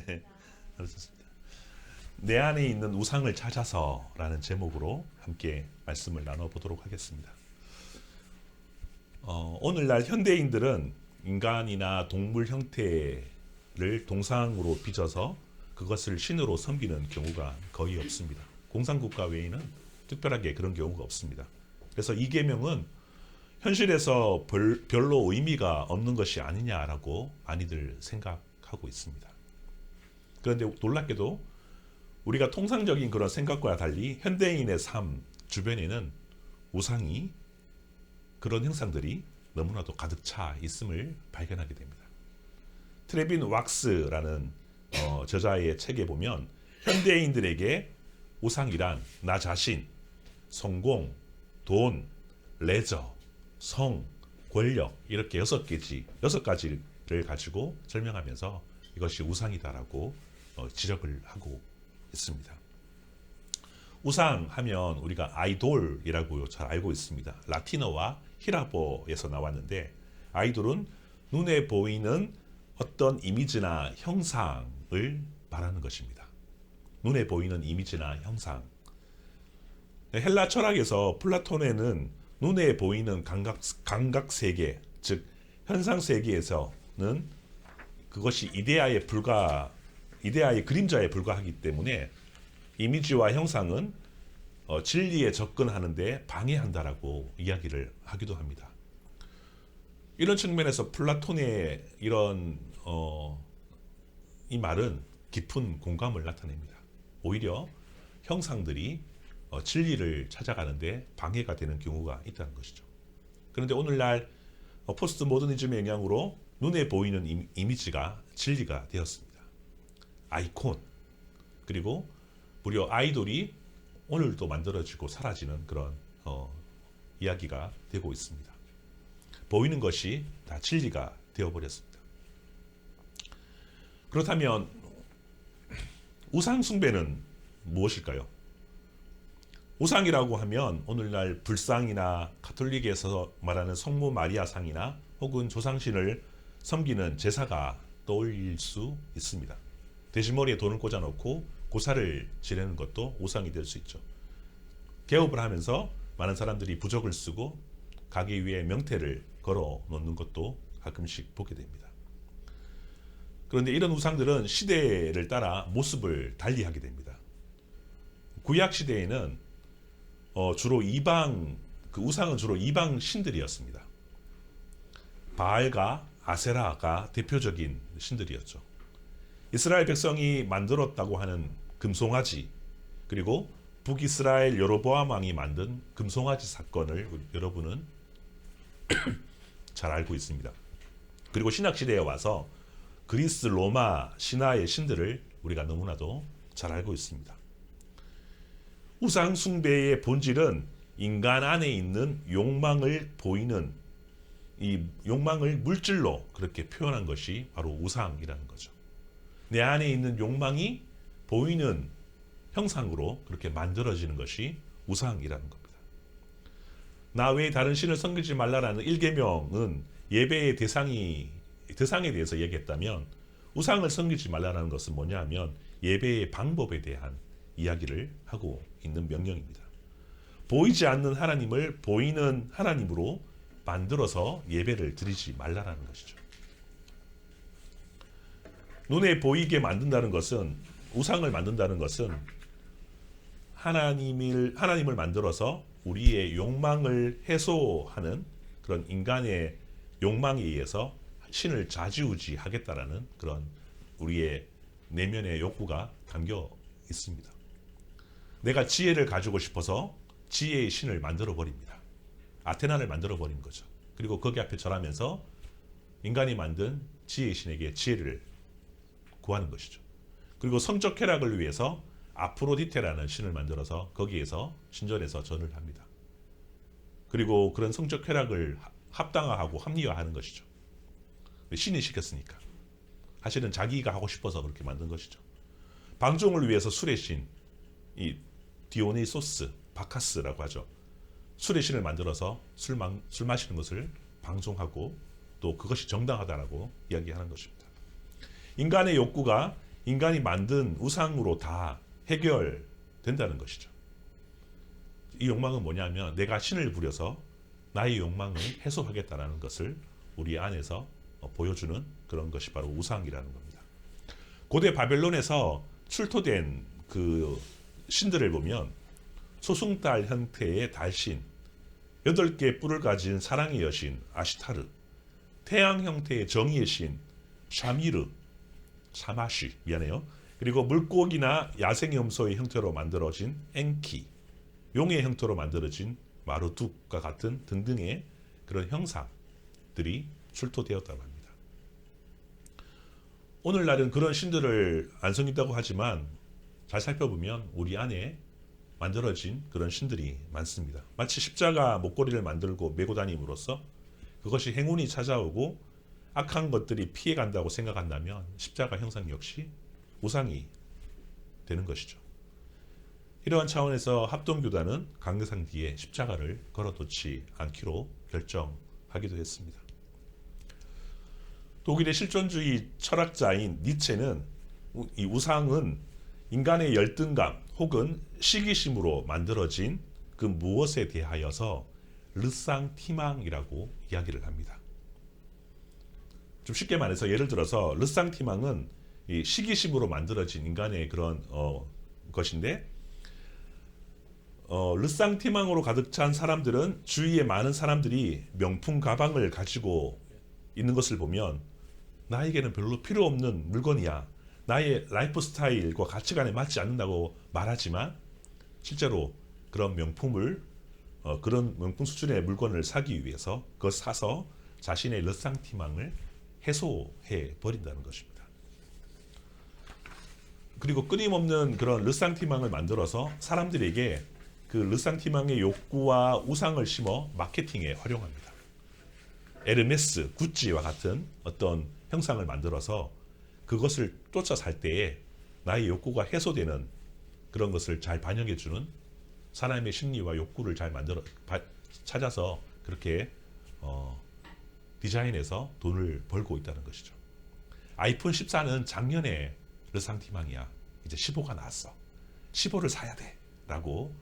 네, 그렇습니다. 내 안에 있는 우상을 찾아서라는 제목으로 함께 말씀을 나눠보도록 하겠습니다. 오늘날 현대인들은 인간이나 동물 형태를 동상으로 빚어서 그것을 신으로 섬기는 경우가 거의 없습니다. 공산국가 외에는 특별하게 그런 경우가 없습니다. 그래서 이 계명은 현실에서 별로 의미가 없는 것이 아니냐라고 많이들 생각하고 있습니다. 그런데 놀랍게도 우리가 통상적인 그런 생각과 달리 현대인의 삶 주변에는 우상이, 그런 형상들이 너무나도 가득 차 있음을 발견하게 됩니다. 트레빈 왁스라는 저자의 책에 보면 현대인들에게 우상이란 나 자신, 성공, 돈, 레저, 성, 권력 이렇게 6가지를 가지고 설명하면서 이것이 우상이다라고 지적을 하고 있습니다. 우상하면 우리가 아이돌이라고 잘 알고 있습니다. 라틴어와 히라보에서 나왔는데 아이돌은 눈에 보이는 어떤 이미지나 형상을 말하는 것입니다. 눈에 보이는 이미지나 형상. 헬라 철학에서 플라톤에는 눈에 보이는 감각 세계, 즉 현상 세계에서는 그것이 이데아의 그림자에 불과하기 때문에 이미지와 형상은 진리에 접근하는데 방해한다라고 이야기를 하기도 합니다. 이런 측면에서 플라톤의 이런 이 말은 깊은 공감을 나타냅니다. 오히려 형상들이 진리를 찾아가는데 방해가 되는 경우가 있다는 것이죠. 그런데 오늘날 포스트 모더니즘의 영향으로 눈에 보이는 이미지가 진리가 되었습니다. 아이콘, 그리고 무려 아이돌이 오늘도 만들어지고 사라지는 그런 이야기가 되고 있습니다. 보이는 것이 다 진리가 되어버렸습니다. 그렇다면 우상 숭배는 무엇일까요? 우상이라고 하면 오늘날 불상이나 가톨릭에서 말하는 성모 마리아 상이나 혹은 조상신을 섬기는 제사가 떠올릴 수 있습니다. 돼지머리에 돈을 꽂아놓고 고사를 지내는 것도 우상이 될 수 있죠. 개업을 하면서 많은 사람들이 부적을 쓰고 가게 위에 명태를 걸어 놓는 것도 가끔씩 보게 됩니다. 그런데 이런 우상들은 시대를 따라 모습을 달리하게 됩니다. 구약 시대에는 주로 우상은 주로 이방 신들이었습니다. 바알과 아세라가 대표적인 신들이었죠. 이스라엘 백성이 만들었다고 하는 금송아지, 그리고 북이스라엘 여로보암 왕이 만든 금송아지 사건을 여러분은 잘 알고 있습니다. 그리고 신약시대에 와서 그리스 로마 신화의 신들을 우리가 너무나도 잘 알고 있습니다. 우상 숭배의 본질은 인간 안에 있는 욕망을 보이는, 이 욕망을 물질로 그렇게 표현한 것이 바로 우상이라는 거죠. 내 안에 있는 욕망이 보이는 형상으로 그렇게 만들어지는 것이 우상이라는 겁니다. 나 외에 다른 신을 섬기지 말라라는 1계명은 예배의 대상에 대해서 얘기했다면, 우상을 섬기지 말라는 것은 뭐냐 하면 예배의 방법에 대한 이야기를 하고 있는 명령입니다. 보이지 않는 하나님을 보이는 하나님으로 만들어서 예배를 드리지 말라라는 것이죠. 눈에 보이게 만든다는 것은, 우상을 만든다는 것은 하나님을 만들어서 우리의 욕망을 해소하는 그런 인간의 욕망에 의해서 신을 좌지우지하겠다라는 그런 우리의 내면의 욕구가 담겨 있습니다. 내가 지혜를 가지고 싶어서 지혜의 신을 만들어 버립니다. 아테나를 만들어 버린 거죠. 그리고 거기 앞에 절하면서 인간이 만든 지혜의 신에게 지혜를 구하는 것이죠. 그리고 성적 쾌락을 위해서 아프로디테라는 신을 만들어서 거기에서 신전에서 절을 합니다. 그리고 그런 성적 쾌락을 합당화하고 합리화하는 것이죠. 신이 시켰으니까. 사실은 자기가 하고 싶어서 그렇게 만든 것이죠. 방종을 위해서 술의 신, 이 디오니소스, 바카스라고 하죠. 술의 신을 만들어서 술 마시는 것을 방종하고 또 그것이 정당하다라고 이야기하는 것입니다. 인간의 욕구가 인간이 만든 우상으로 다 해결된다는 것이죠. 이 욕망은 뭐냐면 내가 신을 부려서 나의 욕망을 해소하겠다는 것을 우리 안에서 보여주는 그런 것이 바로 우상이라는 겁니다. 고대 바벨론에서 출토된 그 신들을 보면 소승달 형태의 달신, 8개의 뿔을 가진 사랑의 여신 아시타르, 태양 형태의 정의의 신 샤미르, 샤마시 미안해요. 그리고 물고기나 야생 염소의 형태로 만들어진 엔키, 용의 형태로 만들어진 마르둑과 같은 등등의 그런 형상들이 출토되었다고 합니다. 오늘날은 그런 신들을 안 섬긴다고 하지만 잘 살펴보면 우리 안에 만들어진 그런 신들이 많습니다. 마치 십자가 목걸이를 만들고 메고 다님으로써 그것이 행운이 찾아오고 악한 것들이 피해간다고 생각한다면 십자가 형상 역시 우상이 되는 것이죠. 이러한 차원에서 합동교단은 강대상 뒤에 십자가를 걸어놓지 않기로 결정하기도 했습니다. 독일의 실존주의 철학자인 니체는 이 우상은 인간의 열등감 혹은 시기심으로 만들어진 그 무엇에 대하여서 르상티망이라고 이야기를 합니다. 좀 쉽게 말해서 예를 들어서 르상티망은 이 시기심으로 만들어진 인간의 그런 것인데 르상티망으로 가득 찬 사람들은 주위에 많은 사람들이 명품 가방을 가지고 있는 것을 보면 나에게는 별로 필요 없는 물건이야. 나의 라이프 스타일과 가치관에 맞지 않는다고 말하지만 실제로 그런 명품을 그런 명품 수준의 물건을 사기 위해서 그걸 사서 자신의 르상티망을 해소해 버린다는 것입니다. 그리고 끊임없는 그런 르상티망을 만들어서 사람들에게 그 르상티망의 욕구와 우상을 심어 마케팅에 활용합니다. 에르메스, 구찌와 같은 어떤 형상을 만들어서 그것을 쫓아 살 때에 나의 욕구가 해소되는 그런 것을 잘 반영해주는 사람의 심리와 욕구를 잘 찾아서 그렇게 디자인해서 돈을 벌고 있다는 것이죠. 아이폰 14는 작년에 르상티망이야. 이제 15가 나왔어. 15를 사야 돼. 라고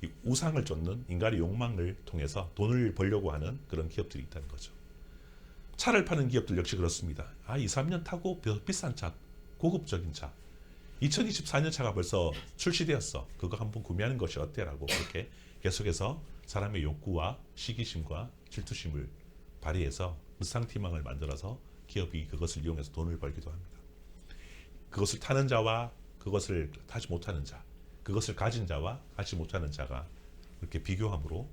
이 우상을 쫓는 인간의 욕망을 통해서 돈을 벌려고 하는 그런 기업들이 있다는 거죠. 차를 파는 기업들 역시 그렇습니다. 2, 3년 타고 비싼 차, 고급적인 차. 2024년 차가 벌써 출시되었어. 그거 한번 구매하는 것이 어때? 라고 그렇게 계속해서 사람의 욕구와 시기심과 질투심을 발휘해서 르상티망을 만들어서 기업이 그것을 이용해서 돈을 벌기도 합니다. 그것을 타는 자와 그것을 타지 못하는 자, 그것을 가진 자와 가지 못하는 자가 이렇게 비교함으로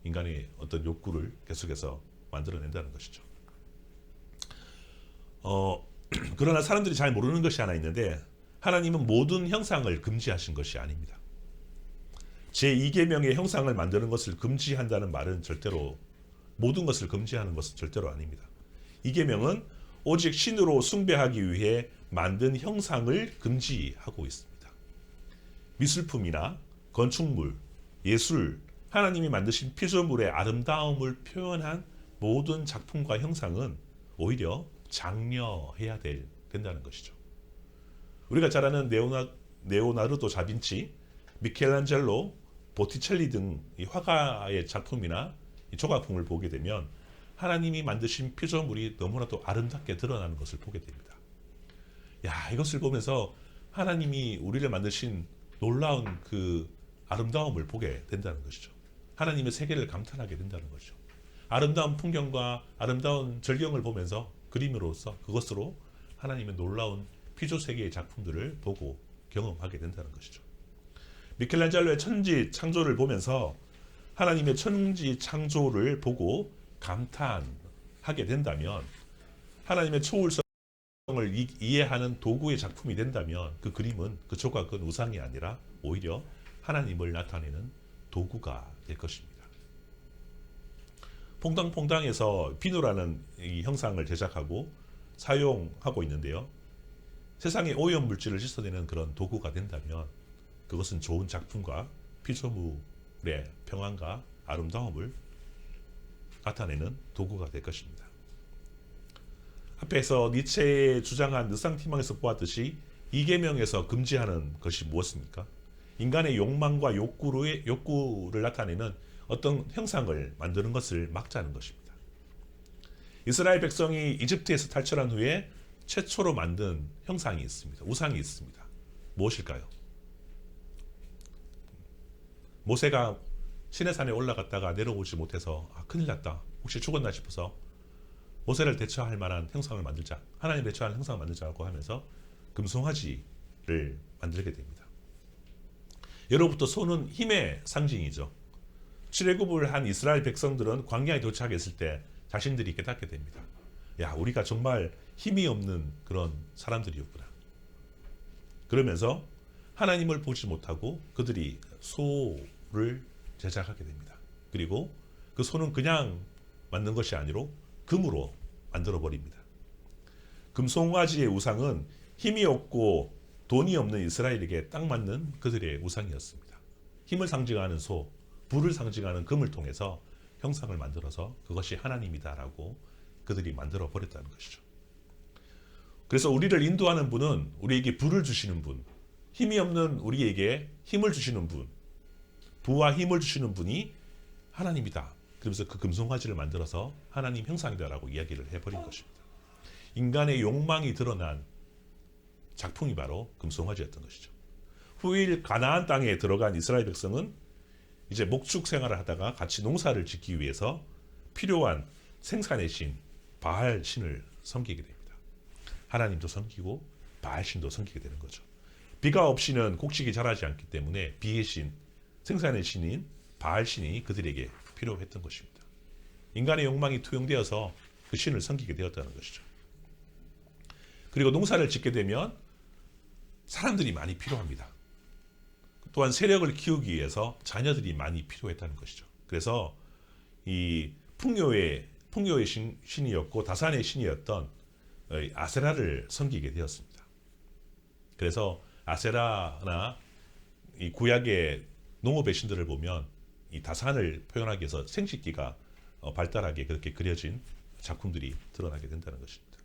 인간의 어떤 욕구를 계속해서 만들어낸다는 것이죠. 그러나 사람들이 잘 모르는 것이 하나 있는데 하나님은 모든 형상을 금지하신 것이 아닙니다. 제2계명의 형상을 만드는 것을 금지한다는 말은 절대로 모든 것을 금지하는 것은 절대로 아닙니다. 이 계명은 오직 신으로 숭배하기 위해 만든 형상을 금지하고 있습니다. 미술품이나 건축물, 예술, 하나님이 만드신 피조물의 아름다움을 표현한 모든 작품과 형상은 오히려 장려해야 된다는 것이죠. 우리가 잘 아는 레오나르도 다빈치, 미켈란젤로, 보티첼리 등 이 화가의 작품이나 이 조각품을 보게 되면 하나님이 만드신 피조물이 너무나도 아름답게 드러나는 것을 보게 됩니다. 이것을 보면서 하나님이 우리를 만드신 놀라운 그 아름다움을 보게 된다는 것이죠. 하나님의 세계를 감탄하게 된다는 거죠. 아름다운 풍경과 아름다운 절경을 보면서 그림으로써 그것으로 하나님의 놀라운 피조세계의 작품들을 보고 경험하게 된다는 것이죠. 미켈란젤로의 천지 창조를 보면서 하나님의 천지 창조를 보고 감탄하게 된다면 하나님의 초월성을 이해하는 도구의 작품이 된다면 그 그림은 그 조각은 우상이 아니라 오히려 하나님을 나타내는 도구가 될 것입니다. 퐁당퐁당에서 비누라는 이 형상을 제작하고 사용하고 있는데요. 세상에 오염 물질을 씻어내는 그런 도구가 된다면 그것은 좋은 작품과 피조물의 평안과 아름다움을 나타내는 도구가 될 것입니다. 앞에서 니체의 주장한 르상티망에서 보았듯이 이계명에서 금지하는 것이 무엇입니까? 인간의 욕망과 욕구를 나타내는 어떤 형상을 만드는 것을 막자는 것입니다. 이스라엘 백성이 이집트에서 탈출한 후에 최초로 만든 형상이 있습니다. 우상이 있습니다. 무엇일까요? 모세가 시내산에 올라갔다가 내려오지 못해서 큰일 났다. 혹시 죽었나 싶어서 모세를 대처할 만한 형상을 만들자. 하나님 대처하는 형상을 만들자고 하면서 금송아지를 만들게 됩니다. 예로부터 소는 힘의 상징이죠. 출애굽을 한 이스라엘 백성들은 광야에 도착했을 때 자신들이 깨닫게 됩니다. 야, 우리가 정말 힘이 없는 그런 사람들이었구나. 그러면서 하나님을 보지 못하고 그들이 소를 제작하게 됩니다. 그리고 그 소는 그냥 만든 것이 아니로 금으로 만들어 버립니다. 금송아지의 우상은 힘이 없고 돈이 없는 이스라엘에게 딱 맞는 그들의 우상이었습니다. 힘을 상징하는 소, 불을 상징하는 금을 통해서 형상을 만들어서 그것이 하나님이다라고 그들이 만들어 버렸다는 것이죠. 그래서 우리를 인도하는 분은 우리에게 불을 주시는 분, 힘이 없는 우리에게 힘을 주시는 분, 부와 힘을 주시는 분이 하나님이다. 그러면서 그 금송아지를 만들어서 하나님 형상이다라고 이야기를 해버린 것입니다. 인간의 욕망이 드러난 작품이 바로 금송아지였던 것이죠. 후일 가나안 땅에 들어간 이스라엘 백성은 이제 목축 생활을 하다가 같이 농사를 짓기 위해서 필요한 생산의 신 바알 신을 섬기게 됩니다. 하나님도 섬기고 바알 신도 섬기게 되는 거죠. 비가 없이는 곡식이 자라지 않기 때문에 비의 신, 생산의 신인 바알 신이 그들에게 필요했던 것입니다. 인간의 욕망이 투영되어서 그 신을 섬기게 되었다는 것이죠. 그리고 농사를 짓게 되면 사람들이 많이 필요합니다. 또한 세력을 키우기 위해서 자녀들이 많이 필요했다는 것이죠. 그래서 이 풍요의 신이었고 다산의 신이었던 아세라를 섬기게 되었습니다. 그래서 아세라나 이 구약의 농업의 신들을 보면 이 다산을 표현하기 위해서 생식기가 발달하게 그렇게 그려진 작품들이 드러나게 된다는 것입니다.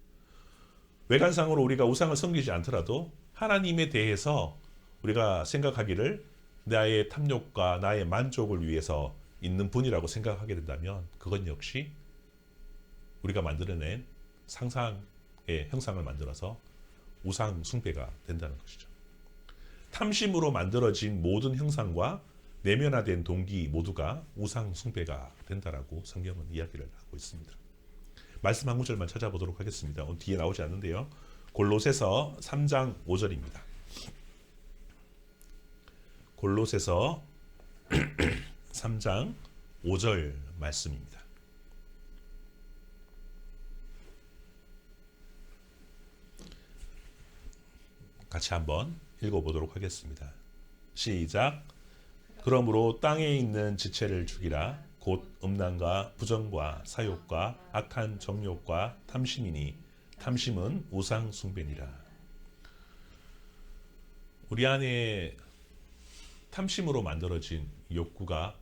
외관상으로 우리가 우상을 섬기지 않더라도 하나님에 대해서 우리가 생각하기를 나의 탐욕과 나의 만족을 위해서 있는 분이라고 생각하게 된다면 그건 역시 우리가 만들어낸 상상의 형상을 만들어서 우상 숭배가 된다는 것이죠. 탐심으로 만들어진 모든 형상과 내면화된 동기 모두가 우상 숭배가 된다라고 성경은 이야기를 하고 있습니다. 말씀 한 구절만 찾아보도록 하겠습니다. 오늘 뒤에 나오지 않는데요. 골로새서 3장 5절입니다. 골로새서 3장 5절 말씀입니다. 같이 한번 읽어보도록 하겠습니다. 시작. 그러므로 땅에 있는 지체를 죽이라. 곧 음란과 부정과 사욕과 악한 정욕과 탐심이니 탐심은 우상 숭배니라. 우리 안에 탐심으로 만들어진 욕구가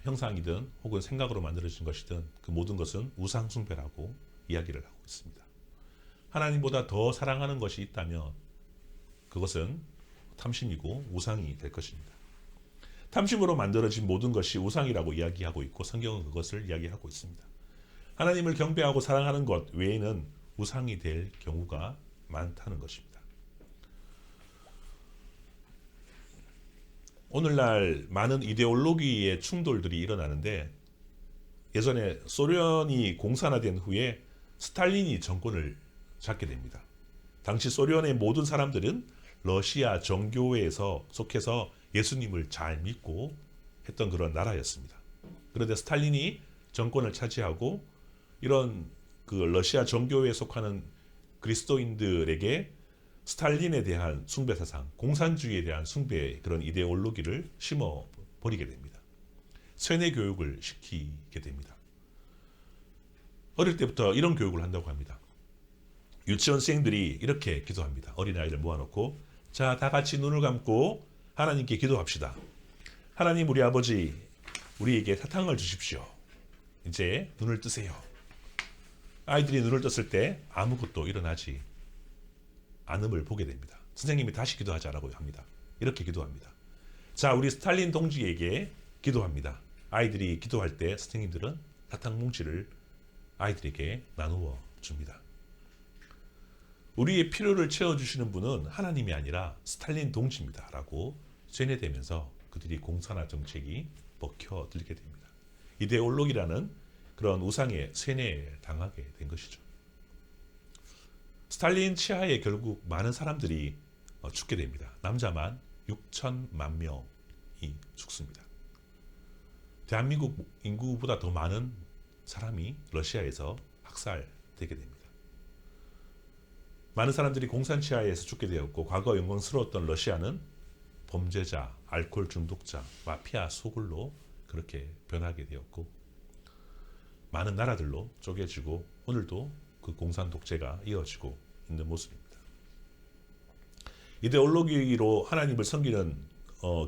형상이든 혹은 생각으로 만들어진 것이든 그 모든 것은 우상 숭배라고 이야기를 하고 있습니다. 하나님보다 더 사랑하는 것이 있다면 그것은 탐심이고 우상이 될 것입니다. 탐심으로 만들어진 모든 것이 우상이라고 이야기하고 있고 성경은 그것을 이야기하고 있습니다. 하나님을 경배하고 사랑하는 것 외에는 우상이 될 경우가 많다는 것입니다. 오늘날 많은 이데올로기의 충돌들이 일어나는데 예전에 소련이 공산화된 후에 스탈린이 정권을 잡게 됩니다. 당시 소련의 모든 사람들은 러시아 정교회에서 속해서 예수님을 잘 믿고 했던 그런 나라였습니다. 그런데 스탈린이 정권을 차지하고 이런 그 러시아 정교회에 속하는 그리스도인들에게 스탈린에 대한 숭배 사상, 공산주의에 대한 숭배 그런 이데올로기를 심어 버리게 됩니다. 세뇌 교육을 시키게 됩니다. 어릴 때부터 이런 교육을 한다고 합니다. 유치원생들이 이렇게 기도합니다. 어린아이를 모아놓고 자, 다 같이 눈을 감고 하나님께 기도합시다. 하나님 우리 아버지 우리에게 사탕을 주십시오. 이제 눈을 뜨세요. 아이들이 눈을 떴을 때 아무것도 일어나지 않음을 보게 됩니다. 선생님이 다시 기도하자라고 합니다. 이렇게 기도합니다. 자, 우리 스탈린 동지에게 기도합니다. 아이들이 기도할 때 선생님들은 사탕 뭉치를 아이들에게 나누어 줍니다. 우리의 필요를 채워주시는 분은 하나님이 아니라 스탈린 동지입니다. 라고 세뇌되면서 그들이 공산화 정책이 먹혀들게 됩니다. 이데올로기라는 그런 우상의 세뇌에 당하게 된 것이죠. 스탈린 치하에 결국 많은 사람들이 죽게 됩니다. 남자만 6천만 명이 죽습니다. 대한민국 인구보다 더 많은 사람이 러시아에서 학살되게 됩니다. 많은 사람들이 공산 치하에서 죽게 되었고, 과거 영광스러웠던 러시아는 범죄자, 알코올 중독자, 마피아 소굴로 그렇게 변하게 되었고, 많은 나라들로 쪼개지고 오늘도 그 공산 독재가 이어지고 있는 모습입니다. 이데올로기로 하나님을 섬기는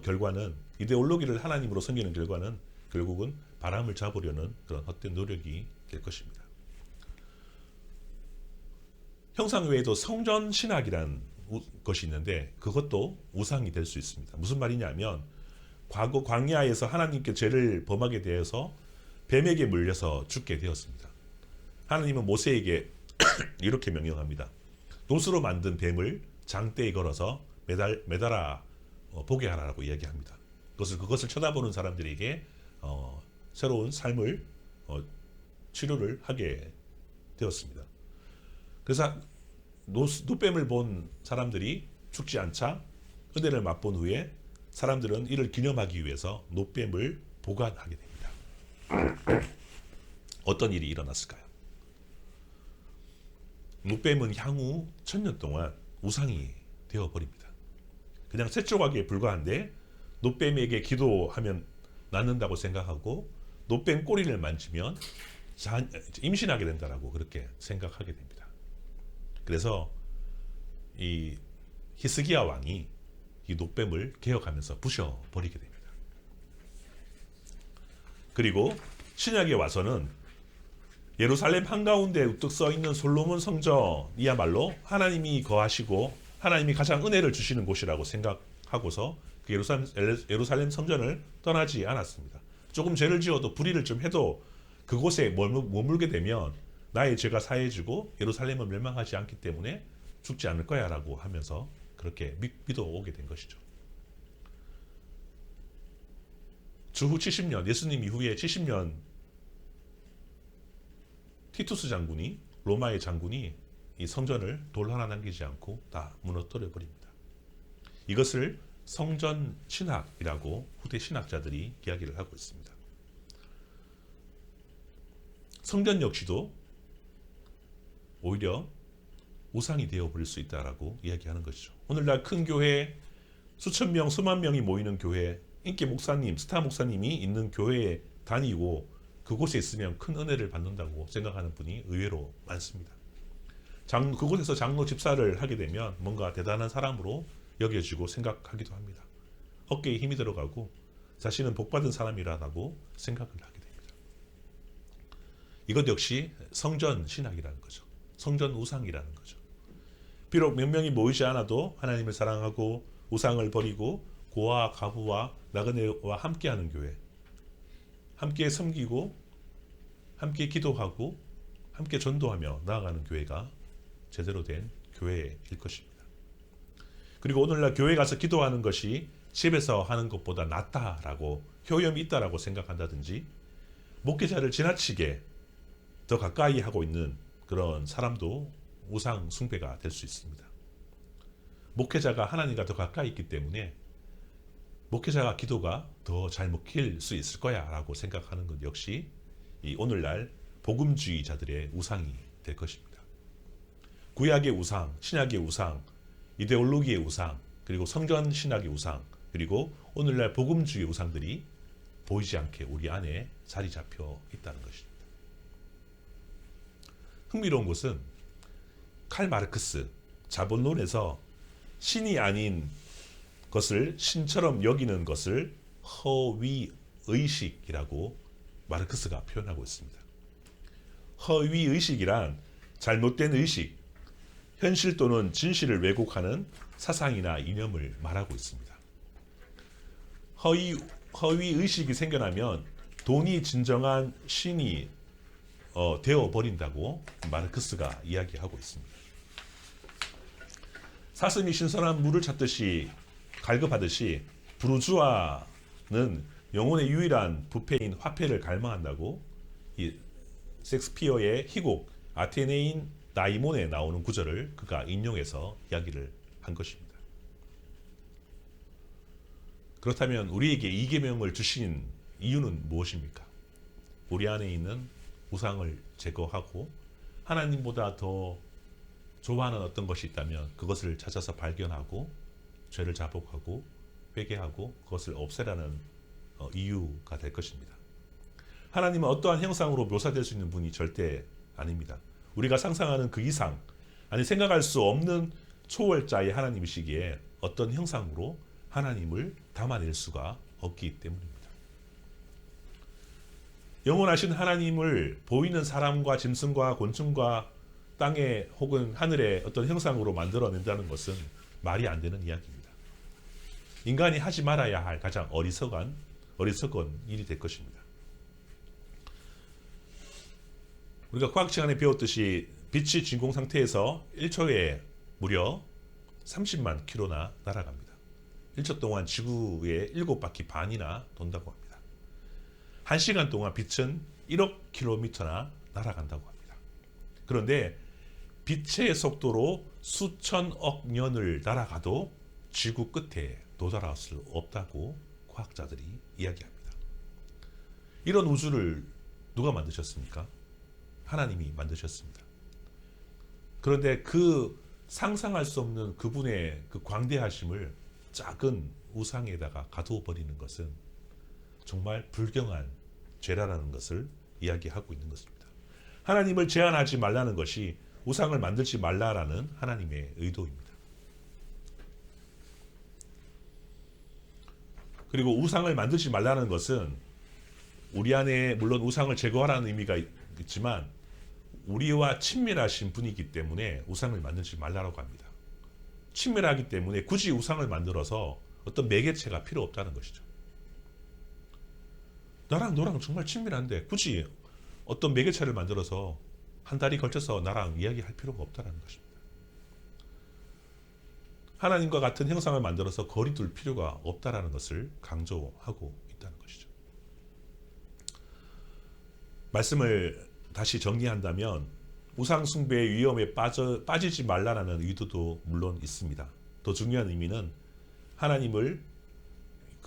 결과는, 이데올로기를 하나님으로 섬기는 결과는 결국은 바람을 잡으려는 그런 헛된 노력이 될 것입니다. 형상 외에도 성전 신학이라는 것이 있는데 그것도 우상이 될 수 있습니다. 무슨 말이냐면, 과거 광야에서 하나님께 죄를 범하게 되어서 뱀에게 물려서 죽게 되었습니다. 하나님은 모세에게 이렇게 명령합니다. 노스로 만든 뱀을 장대에 걸어서 매달아 보게 하라고 이야기합니다. 그것을 쳐다보는 사람들에게 새로운 삶을 치료를 하게 되었습니다. 그래서 노뱀을 본 사람들이 죽지 않자 은혜를 맛본 후에 사람들은 이를 기념하기 위해서 노뱀을 보관하게 됩니다. 어떤 일이 일어났을까요? 노뱀은 향후 1000년 동안 우상이 되어버립니다. 그냥 새 조각에 불과한데 노뱀에게 기도하면 낫는다고 생각하고 노뱀 꼬리를 만지면 임신하게 된다라고 그렇게 생각하게 됩니다. 그래서 이 히스기야 왕이 이 노뱀을 개혁하면서 부셔버리게 됩니다. 그리고 신약에 와서는 예루살렘 한가운데 우뚝 서 있는 솔로몬 성전이야말로 하나님이 거하시고 하나님이 가장 은혜를 주시는 곳이라고 생각하고서 그 예루살렘 성전을 떠나지 않았습니다. 조금 죄를 지어도 불의를 좀 해도 그곳에 머물게 되면 나의 죄가 사해지고 예루살렘은 멸망하지 않기 때문에 죽지 않을 거야 라고 하면서 그렇게 믿어 오게 된 것이죠. 주후 70년, 예수님 이후에 70년 티투스 장군이, 로마의 장군이 이 성전을 돌 하나 남기지 않고 다 무너뜨려 버립니다. 이것을 성전 신학이라고 후대 신학자들이 이야기를 하고 있습니다. 성전 역시도 오히려 우상이 되어버릴 수 있다라고 이야기하는 것이죠. 오늘날 큰 교회, 수천 명, 수만 명이 모이는 교회, 인기 목사님, 스타 목사님이 있는 교회에 다니고 그곳에 있으면 큰 은혜를 받는다고 생각하는 분이 의외로 많습니다. 그곳에서 장로 집사를 하게 되면 뭔가 대단한 사람으로 여겨지고 생각하기도 합니다. 어깨에 힘이 들어가고 자신은 복받은 사람이라고 생각을 하게 됩니다. 이것 역시 성전 신학이라는 거죠. 성전 우상이라는 거죠. 비록 몇 명이 모이지 않아도 하나님을 사랑하고 우상을 버리고 고아, 가부와 나그네와 함께하는 교회, 함께 섬기고 함께 기도하고 함께 전도하며 나아가는 교회가 제대로 된 교회일 것입니다. 그리고 오늘날 교회 가서 기도하는 것이 집에서 하는 것보다 낫다라고, 효염이 있다라고 생각한다든지 목회자를 지나치게 더 가까이 하고 있는 그런 사람도 우상 숭배가 될 수 있습니다. 목회자가 하나님과 더 가까이 있기 때문에 목회자가 기도가 더 잘 먹힐 수 있을 거야 라고 생각하는 것 역시 이 오늘날 복음주의자들의 우상이 될 것입니다. 구약의 우상, 신약의 우상, 이데올로기의 우상, 그리고 성전 신학의 우상, 그리고 오늘날 복음주의 우상들이 보이지 않게 우리 안에 자리 잡혀 있다는 것입니다. 흥미로운 것은 칼 마르크스, 자본론에서 신이 아닌 것을 신처럼 여기는 것을 허위의식이라고 마르크스가 표현하고 있습니다. 허위의식이란 잘못된 의식, 현실 또는 진실을 왜곡하는 사상이나 이념을 말하고 있습니다. 허위 의식이 생겨나면 돈이 진정한 신이 되어 버린다고 마르크스가 이야기하고 있습니다. 사슴이 신선한 물을 찾듯이 갈급하듯이 부르주아는 영혼의 유일한 부패인 화폐를 갈망한다고 이 섹스피어의 희곡 아테네인 나이몬에 나오는 구절을 그가 인용해서 이야기를 한 것입니다. 그렇다면 우리에게 이 계명을 주신 이유는 무엇입니까? 우리 안에 있는 우상을 제거하고 하나님보다 더 좋아하는 어떤 것이 있다면 그것을 찾아서 발견하고 죄를 자복하고 회개하고 그것을 없애라는 이유가 될 것입니다. 하나님은 어떠한 형상으로 묘사될 수 있는 분이 절대 아닙니다. 우리가 상상하는 그 이상, 아니 생각할 수 없는 초월자의 하나님이시기에 어떤 형상으로 하나님을 담아낼 수가 없기 때문입니다. 영원하신 하나님을 보이는 사람과 짐승과 곤충과 땅에 혹은 하늘의 어떤 형상으로 만들어낸다는 것은 말이 안 되는 이야기입니다. 인간이 하지 말아야 할 가장 어리석은 일이 될 것입니다. 우리가 과학 시간에 배웠듯이 빛이 진공 상태에서 1초에 무려 30만 킬로나 날아갑니다. 1초 동안 지구에 7바퀴 반이나 돈다고 합니다. 1시간 동안 빛은 1억 킬로미터나 날아간다고 합니다. 그런데 빛의 속도로 수천억 년을 날아가도 지구 끝에 도달할 수 없다고 과학자들이 이야기합니다. 이런 우주를 누가 만드셨습니까? 하나님이 만드셨습니다. 그런데 그 상상할 수 없는 그분의 그 광대하심을 작은 우상에다가 가두어 버리는 것은 정말 불경한 죄라는 것을 이야기하고 있는 것입니다. 하나님을 제한하지 말라는 것이 우상을 만들지 말라라는 하나님의 의도입니다. 그리고 우상을 만들지 말라는 것은 우리 안에 물론 우상을 제거하라는 의미가 있지만 우리와 친밀하신 분이기 때문에 우상을 만들지 말라고 합니다. 친밀하기 때문에 굳이 우상을 만들어서 어떤 매개체가 필요 없다는 것이죠. 나랑 너랑 정말 친밀한데 굳이 어떤 매개체를 만들어서 한 달이 걸쳐서 나랑 이야기할 필요가 없다는 것입니다. 하나님과 같은 형상을 만들어서 거리 둘 필요가 없다는 것을 강조하고 있다는 것이죠. 말씀을 다시 정리한다면 우상 숭배의 위험에 빠지지 말라는 의도도 물론 있습니다. 더 중요한 의미는 하나님을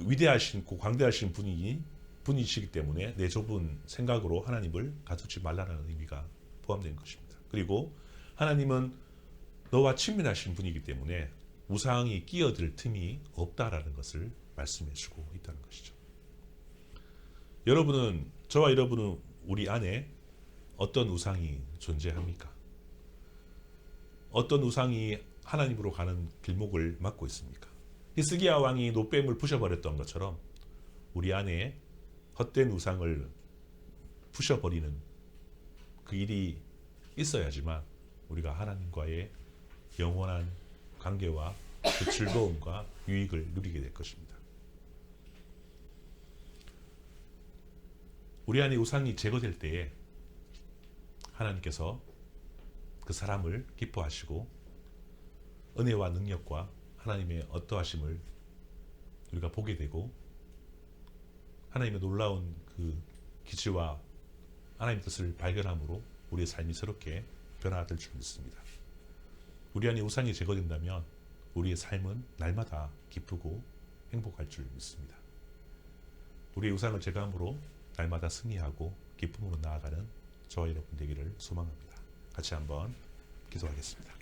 위대하신 광대하신 분이시기 때문에 내 좁은 생각으로 하나님을 가두지 말라는 의미가 포함된 것입니다. 그리고 하나님은 너와 친밀하신 분이기 때문에 우상이 끼어들 틈이 없다라는 것을 말씀해 주고 있다는 것이죠. 저와 여러분은 우리 안에 어떤 우상이 존재합니까? 어떤 우상이 하나님으로 가는 길목을 막고 있습니까? 히스기야 왕이 노뱀을 부셔버렸던 것처럼 우리 안에 헛된 우상을 부셔버리는 그 일이 있어야지만 우리가 하나님과의 영원한 관계와 그 즐거움과 유익을 누리게 될 것입니다. 우리 안에 우상이 제거될 때에 하나님께서 그 사람을 기뻐하시고 은혜와 능력과 하나님의 어떠하심을 우리가 보게 되고 하나님의 놀라운 그 기지와 하나님의 뜻을 발견함으로 우리의 삶이 새롭게 변화될 줄 믿습니다. 우리 안에 우상이 제거된다면 우리의 삶은 날마다 기쁘고 행복할 줄 믿습니다. 우리의 우상을 제거함으로 날마다 승리하고 기쁨으로 나아가는 저와 여러분 되기를 소망합니다. 같이 한번 기도하겠습니다.